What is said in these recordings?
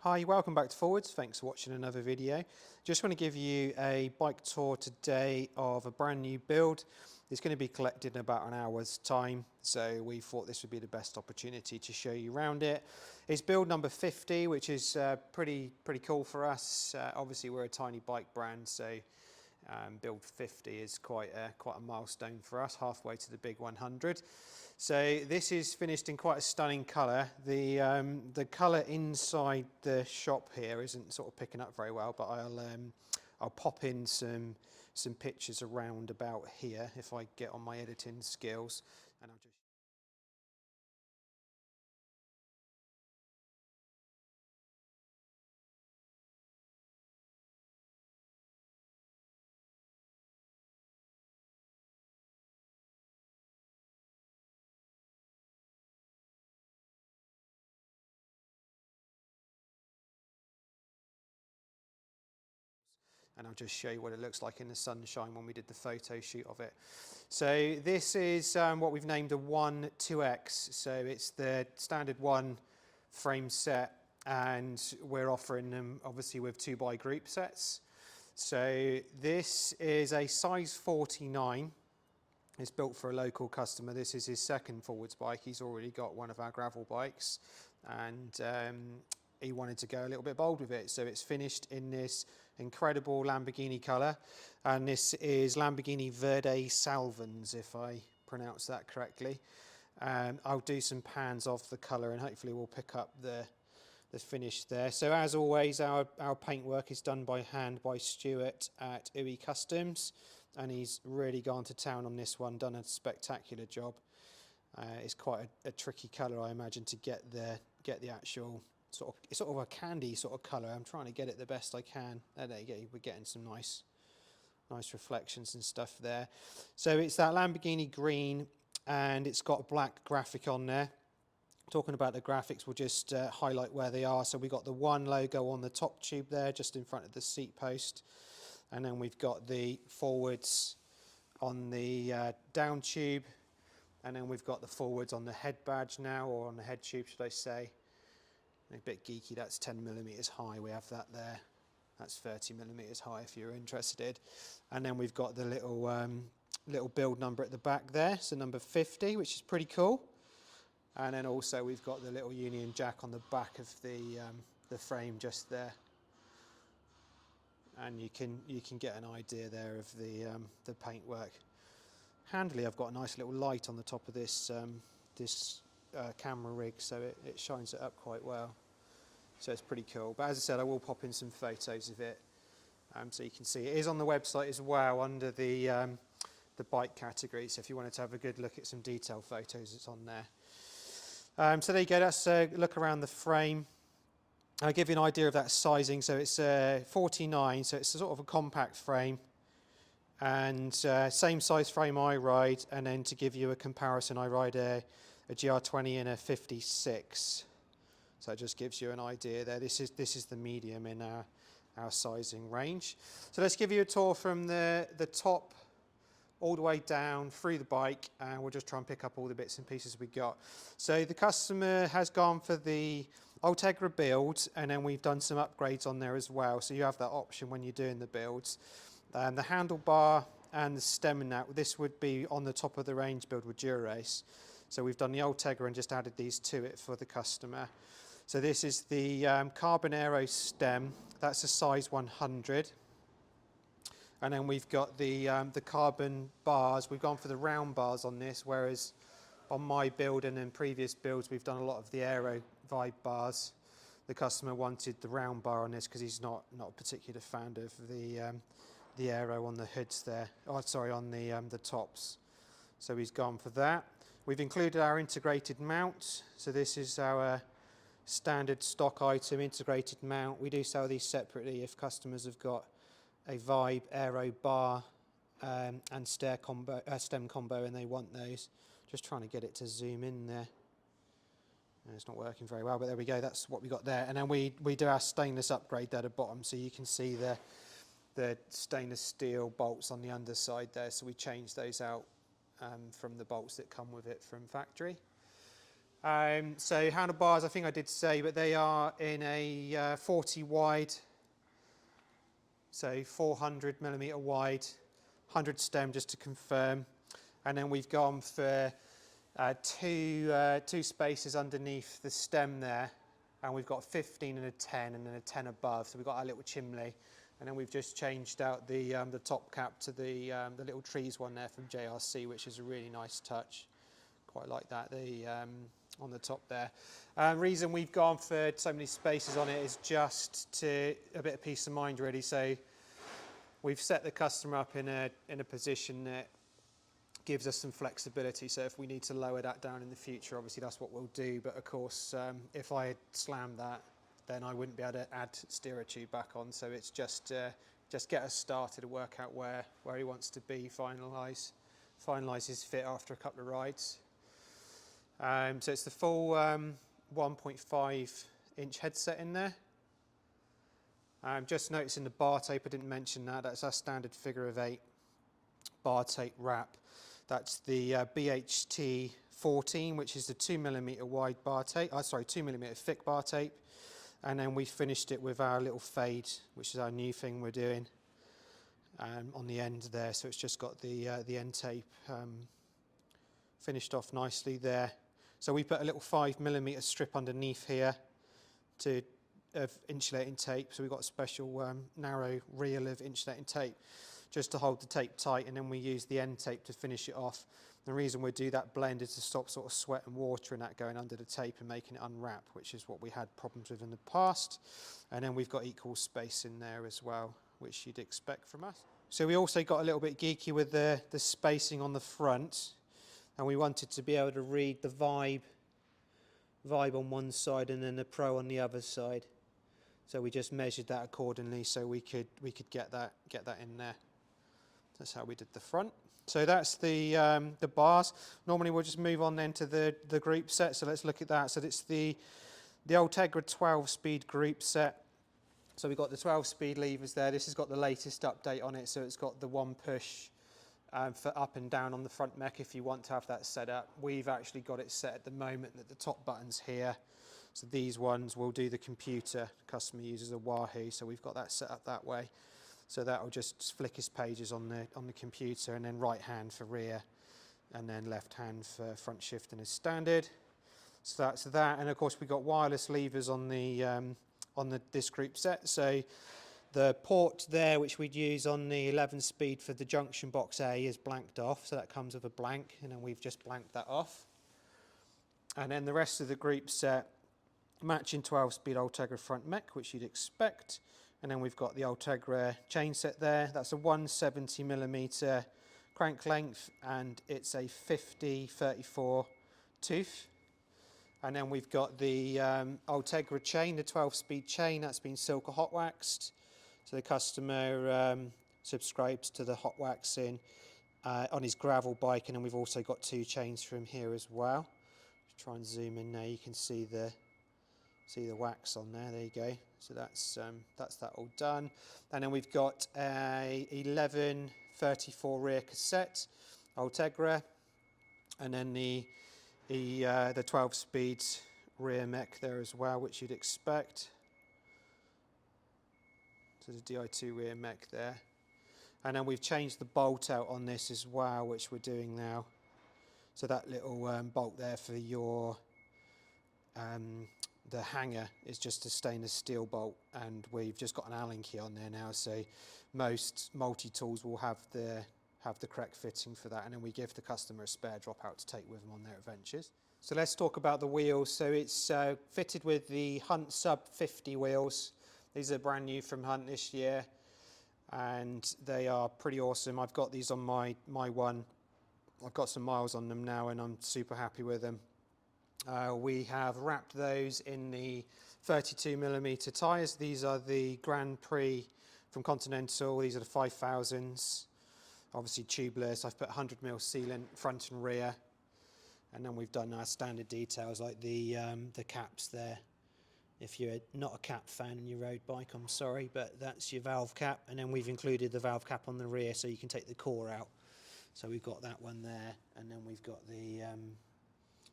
Hi, welcome back to Forwards. Thanks for watching another video. Just want to give you a bike tour today of a brand new build. It's going to be collected in about an hour's time, so we thought this would be the best opportunity to show you around it. It's build number 50, which is pretty cool for us. Obviously, we're a tiny bike brand, so build 50 is quite a milestone for us, halfway to the big 100. So this is finished in quite a stunning colour. The colour inside the shop here isn't sort of picking up very well, but I'll pop in some pictures around about here if I get on my editing skills, and I'll just. And I'll just show you what it looks like in the sunshine when we did the photo shoot of it. So this is what we've named a 1-2X. So it's the standard one frame set, and we're offering them obviously with 2x group sets. So this is a size 49. It's built for a local customer. This is his second Forwards bike. He's already got one of our gravel bikes, and he wanted to go a little bit bold with it. So it's finished in this incredible Lamborghini colour, and this is Lamborghini Verde Salvans, if I pronounce that correctly. I'll do some pans of the colour, and hopefully we'll pick up the finish there. So as always, our paintwork is done by hand by Stuart at UI Customs, and he's really gone to town on this one, done a spectacular job. It's quite a tricky colour, I imagine, to get the actual it's sort of a candy sort of colour. I'm trying to get it the best I can. There you go, we're getting some nice reflections and stuff there. So it's that Lamborghini green, and it's got a black graphic on there. Talking about the graphics, we'll just highlight where they are. So we've got the one logo on the top tube there, just in front of the seat post. And then we've got the Forwards on the down tube. And then we've got the Forwards on the head badge now, or on the head tube, should I say. A bit geeky, that's 10mm high. We have that there. That's 30mm high if you're interested. And then we've got the little build number at the back there. So number 50, which is pretty cool. And then also we've got the little Union Jack on the back of the frame just there, and you can get an idea there of the paintwork. Handily, I've got a nice little light on the top of this camera rig, so it shines it up quite well. So it's pretty cool. But as I said, I will pop in some photos of it, so you can see. It is on the website as well under the bike category. So if you wanted to have a good look at some detailed photos, it's on there. So there you go, that's a look around the frame. I'll give you an idea of that sizing. So it's 49, so it's sort of a compact frame, and same size frame I ride. And then to give you a comparison, I ride a GR20 and a 56. So it just gives you an idea there. This is the medium in our sizing range. So let's give you a tour from the top all the way down through the bike, and we'll just try and pick up all the bits and pieces we got. So the customer has gone for the Ultegra build, and then we've done some upgrades on there as well, so you have that option when you're doing the builds. The handlebar and the stem and that, this would be on the top of the range build with Dura-Ace. So we've done the Ultegra and just added these to it for the customer. So this is the Carbon Aero stem, that's a size 100. And then we've got the carbon bars. We've gone for the round bars on this, whereas on my build and in previous builds we've done a lot of the Aero Vibe bars. The customer wanted the round bar on this because he's not a particular fan of the Aero on the hoods there. Oh, sorry, on the tops. So he's gone for that. We've included our integrated mount. So this is our standard stock item, integrated mount. We do sell these separately if customers have got a Vibe Aero bar and stem combo and they want those. Just trying to get it to zoom in there. It's not working very well, but there we go, that's what we got there. And then we do our stainless upgrade there at the bottom, so you can see the stainless steel bolts on the underside there, so we changed those out from the bolts that come with it from factory. So handlebars, I think I did say, but they are in a 40 wide, so 400 millimeter wide, 100 stem just to confirm. And then we've gone for two spaces underneath the stem there, and we've got 15 and a 10 and then a 10 above, so we've got our little chimney. And then we've just changed out the top cap to the little trees one there from JRC, which is a really nice touch. Quite like that, on the top there. Reason we've gone for so many spaces on it is just to a bit of peace of mind really. So we've set the customer up in a position that gives us some flexibility. So if we need to lower that down in the future, obviously that's what we'll do. But of course, if I had slammed that, then I wouldn't be able to add steerer tube back on. So it's just get us started to work out where he wants to be, finalise his fit after a couple of rides. So it's the full 1.5 inch headset in there. Just noticing the bar tape, I didn't mention that. That's our standard figure of 8 bar tape wrap. That's the BHT 14, which is the 2mm wide bar tape. 2mm thick bar tape. And then we finished it with our little fade, which is our new thing we're doing on the end there. So it's just got the end tape finished off nicely there. So we put a little 5mm strip underneath here of insulating tape. So we've got a special narrow reel of insulating tape just to hold the tape tight, and then we use the end tape to finish it off. The reason we do that blend is to stop sort of sweat and water and that going under the tape and making it unwrap, which is what we had problems with in the past. And then we've got equal space in there as well, which you'd expect from us. So we also got a little bit geeky with the spacing on the front, and we wanted to be able to read the Vibe on one side and then the Pro on the other side. So we just measured that accordingly so we could get that in there. That's how we did the front. So that's the bars. Normally we'll just move on then to the group set. So let's look at that. So it's the Ultegra 12-speed group set. So we've got the 12-speed levers there. This has got the latest update on it. So it's got the one push for up and down on the front mech if you want to have that set up. We've actually got it set at the moment that the top button's here. So these ones will do the computer. The customer uses a Wahoo, so we've got that set up that way. So that will just flick his pages on the computer, and then right hand for rear, and then left hand for front shifting as standard. So that's that, and of course we've got wireless levers on this group set. So the port there, which we'd use on the 11-speed for the junction box A, is blanked off, so that comes with a blank, and then we've just blanked that off. And then the rest of the group set, matching 12-speed Ultegra front mech, which you'd expect. And then we've got the Ultegra chain set there. That's a 170mm crank length, and it's a 50-34 tooth. And then we've got the Ultegra chain, the 12-speed chain, that's been Silca hot waxed. So the customer subscribes to the hot waxing on his gravel bike, and then we've also got 2 chains from here as well. Try and zoom in there, you can see the wax on there. There you go. So that's that all done. And then we've got a 11-34 rear cassette Ultegra, and then the 12-speed rear mech there as well, which you'd expect. So the Di2 rear mech there. And then we've changed the bolt out on this as well, which we're doing now. So that little bolt there for your the hanger is just a stainless steel bolt, and we've just got an Allen key on there now. So most multi-tools will have the correct fitting for that, and then we give the customer a spare drop out to take with them on their adventures. So let's talk about the wheels. So it's fitted with the Hunt Sub 50 wheels. These are brand new from Hunt this year, and they are pretty awesome. I've got these on my one. I've got some miles on them now, and I'm super happy with them. We have wrapped those in the 32mm tyres. These are the Grand Prix from Continental. These are the 5000s, obviously tubeless. I've put 100mm sealant front and rear, and then we've done our standard details like the caps there. If you're not a cap fan in your road bike, I'm sorry, but that's your valve cap, and then we've included the valve cap on the rear so you can take the core out. So we've got that one there, and then we've got the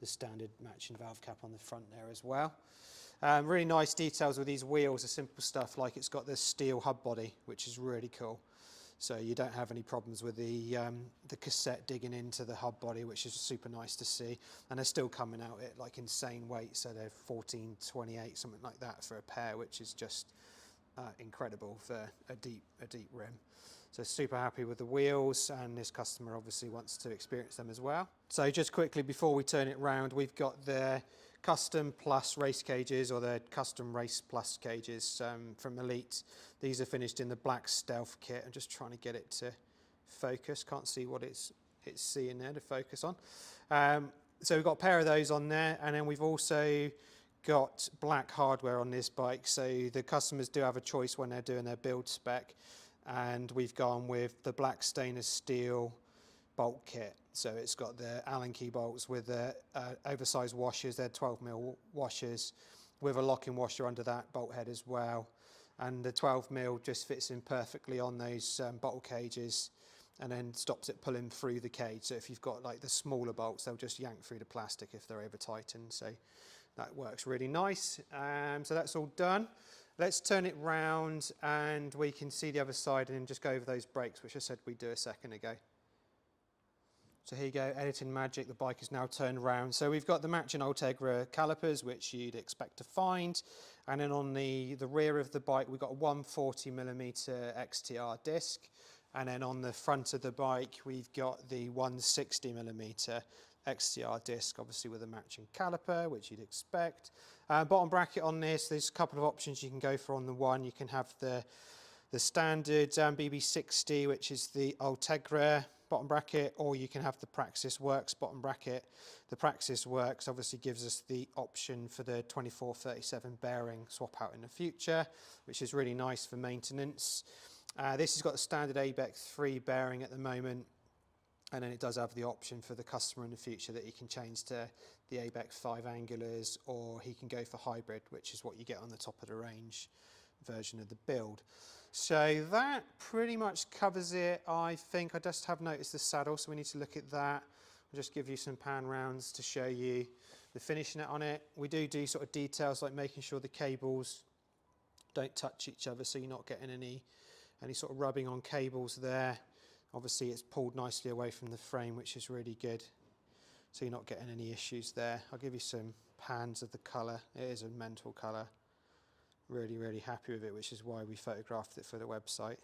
the standard matching valve cap on the front there as well. Really nice details with these wheels, the simple stuff like it's got this steel hub body, which is really cool. So you don't have any problems with the cassette digging into the hub body, which is super nice to see. And they're still coming out at like insane weight, so they're 1428, something like that for a pair, which is just incredible for a deep rim. So super happy with the wheels, and this customer obviously wants to experience them as well. So just quickly before we turn it round, we've got the Custom Plus race cages, or the Custom Race Plus cages from Elite. These are finished in the black Stealth kit. I'm just trying to get it to focus. Can't see what it's seeing there to focus on. So we've got a pair of those on there, and then we've also got black hardware on this bike. So the customers do have a choice when they're doing their build spec, and we've gone with the black stainless steel bolt kit. So it's got the Allen key bolts with the oversized washers. They're 12mm washers with a locking washer under that bolt head as well. And the 12mm just fits in perfectly on those bottle cages, and then stops it pulling through the cage. So if you've got like the smaller bolts, they'll just yank through the plastic if they're over tightened. So that works really nice. So that's all done. Let's turn it round and we can see the other side and then just go over those brakes, which I said we'd do a second ago. So here you go, editing magic, the bike is now turned around. So we've got the matching Ultegra calipers, which you'd expect to find. And then on the rear of the bike, we've got a 140mm XTR disc. And then on the front of the bike, we've got the 160mm XTR disc, obviously with a matching caliper, which you'd expect. Bottom bracket on this, there's a couple of options you can go for on the one. You can have the standard BB60, which is the Ultegra bottom bracket, or you can have the Praxis Works bottom bracket. The Praxis Works obviously gives us the option for the 2437 bearing swap out in the future, which is really nice for maintenance. This has got the standard ABEC 3 bearing at the moment, and then it does have the option for the customer in the future that he can change to the ABEC 5 angulars, or he can go for hybrid, which is what you get on the top of the range version of the build. So that pretty much covers it, I think. I just have noticed the saddle, so we need to look at that. I'll just give you some pan rounds to show you the finishing on it. We do sort of details like making sure the cables don't touch each other, so you're not getting any sort of rubbing on cables there. Obviously it's pulled nicely away from the frame, which is really good, so you're not getting any issues there. I'll give you some pans of the colour. It is a mental colour. Really, really happy with it, which is why we photographed it for the website.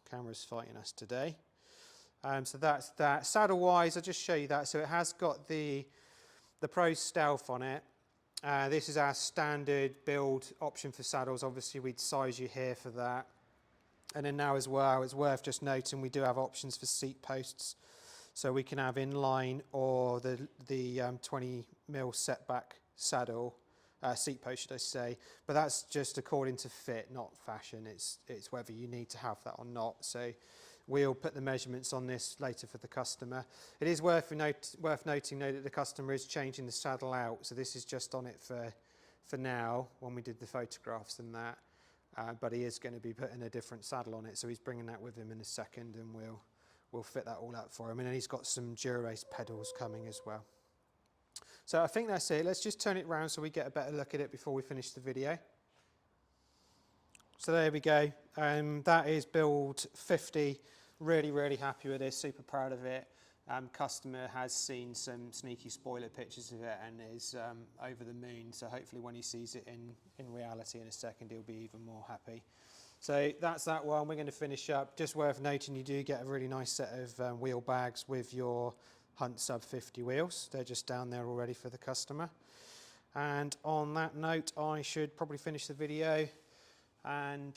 Camera's fighting us today. So that's that. Saddle-wise, I'll just show you that. So it has got the Pro Stealth on it. This is our standard build option for saddles. Obviously, we'd size you here for that. And then now as well, it's worth just noting we do have options for seat posts. So we can have inline or the 20mm setback saddle, seat post should I say, but that's just according to fit, not fashion. It's whether you need to have that or not. So we'll put the measurements on this later for the customer. It is worth noting though that the customer is changing the saddle out, so this is just on it for now when we did the photographs and that, but he is going to be putting a different saddle on it, so he's bringing that with him in a second, and we'll fit that all out for him. And then he's got some Dura-Ace pedals coming as well. So I think that's it. Let's just turn it around so we get a better look at it before we finish the video. So there we go. That is build 50. Really, really happy with this. Super proud of it. Customer has seen some sneaky spoiler pictures of it and is over the moon. So hopefully when he sees it in reality in a second, he'll be even more happy. So that's that one. We're going to finish up. Just worth noting, you do get a really nice set of wheel bags with your Hunt Sub 50 wheels. They're just down there already for the customer. And on that note, I should probably finish the video and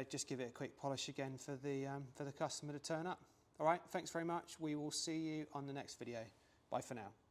just give it a quick polish again for the customer to turn up. All right, thanks very much. We will see you on the next video. Bye for now.